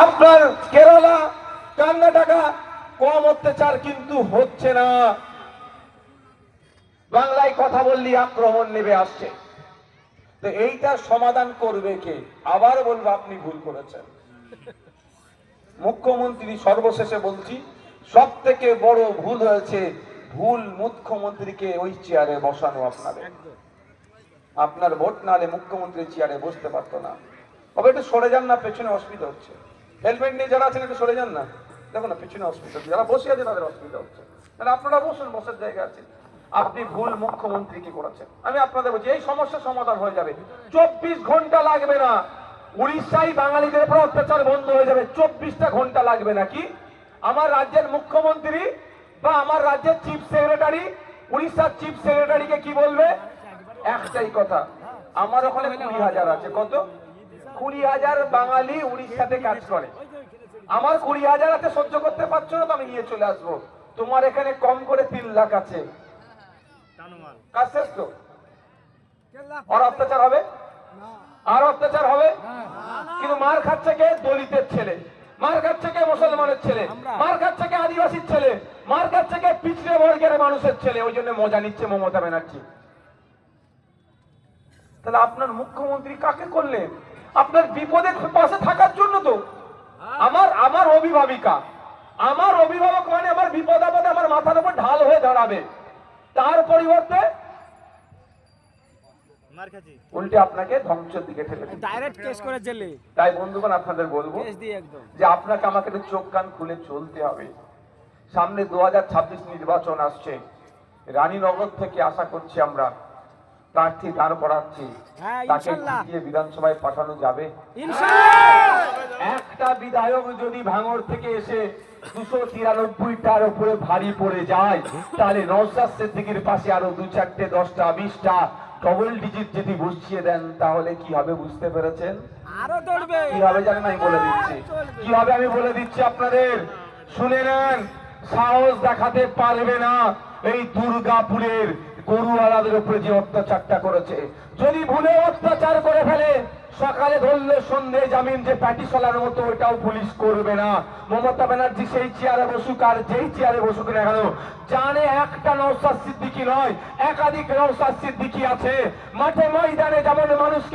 আপনার কেরালা কর্ণাটকা কম অত্যাচার কিন্তু হচ্ছে না। বাংলায় কথা বললি আক্রমণ নেমে আসছে। তো এইটার সমাধান করবে কে? আবার বলবো আপনি ভুল করেছেন। মুখ্যমন্ত্রী সর্বশেষে বলছি, সব থেকে বড় ভুল হয়েছে, ভুল মুখ্যমন্ত্রীকে ওই চেয়ারে বসানো। আপনার ভোট না হলে মুখ্যমন্ত্রী চেয়ারে বসতে পারতো না। তবে একটু সরে যান না, পেছনে অসুবিধা হচ্ছে। হেলমেট নিয়ে যারা আছেন একটু সরে যান না, দেখো না পেছনে অসুবিধা হচ্ছে, যারা বসে আছে তাদের অসুবিধা হচ্ছে। মানে আপনারা বসুন, বসার জায়গা আছে। আপনি ভুল মুখ্যমন্ত্রী কি করেছেন আমি আপনাদের বলছি, এই সমস্যার সমাধান হয়ে যাবে। 24 ঘন্টা লাগবে না, উড়িষ্যায় বাঙালিদের উপর অত্যাচার বন্ধ হয়ে যাবে। 24টা ঘন্টা লাগবে নাকি? আমার রাজ্যের মুখ্যমন্ত্রী বা আমার রাজ্যের চিফ সেক্রেটারি উড়িষ্যার চিফ সেক্রেটারিকে কি বলবে? একটাই কথা, আমার ওখানে 20,000 আছে। কত? 20,000 বাঙালি উড়িষ্যাতে কাজ করে। আমার 20,000 আছে, সহ্য করতে পারছো না তো আমি নিয়ে চলে আসবো। তোমার এখানে কম করে 3 লাখ আছে, কাজ শেষ তো? আর অত্যাচার হবে? আর অত্যাচার হবে? কিন্তু মার খাচ্ছে কে? দলিতের ছেলে, মার খাচ্ছে কে? মুসলমানের ছেলে, মার খাচ্ছে কে? আদিবাসীর ছেলে, মার খাচ্ছে কে? পিছড়ে বর্গের মানুষের ছেলে। ওই জন্য মজা নিচ্ছে মমতা ব্যানার্জি। তাহলে আপনার মুখ্যমন্ত্রী কাকে করলেন? আপনার বিপদের পাশে থাকার জন্য তো। আমার অভিভাবিকা, আমার অভিভাবক মানে আমার বিপদ আপদে আমার মাথার উপর ঢাল হয়ে দাঁড়াবে, তার পরিবর্তে উল্টে আপনাকে ধ্বংসের দিকে ঠেলে ডাইরেক্ট কেস করে জেলে। তাই বন্ধুগণ আপনাদের বলবো যে আপনাকে আমাকে চোখ কান খুলে চলতে হবে। সামনে 2026 নির্বাচন আসছে। রানীনগর থেকে আশা করছি আমরা প্রার্থী দাঁড় করাচ্ছি, তাকে জিতিয়ে বিধানসভায় পাঠানো যাবে ইনশাআল্লাহ। একটা বিধায়ক যদি ভাঙড় থেকে এসে 293টার উপরে ভারী পড়ে যায়, তাহলে নওশাদ সিদ্দিকীর পাশে আরো 2-4টে 10টা 20টা ডবল ডিজিট যদি বসিয়ে দেন, তাহলে কি হবে বুঝতে পেরেছেন? আরো দৌড়বে। কি হবে জানেন? আমি বলে দিচ্ছি কি হবে, আমি বলে দিচ্ছি আপনাদের, শুনে নেন। সাহস দেখাতে পারবে না এই দুর্গাপুরের গরুওয়ালাদের উপরে যে অত্যাচারটা করেছে। যদি ভুলে অত্যাচার করে ফেলে, সকালে ধরলে সন্ধ্যে জামিন যে প্যাটি চলার মতো, ওটাও পুলিশ করবে না। মমতা ব্যানার্জি সেই চেয়ারে বসুক আর যেই চেয়ারে বসুক না কেন, জানে একটা নওশাদ সিদ্দিকী নয়, একাধিক নওশাদ সিদ্দিকী আছে। মাঠে ময়দানে যেমন মানুষকে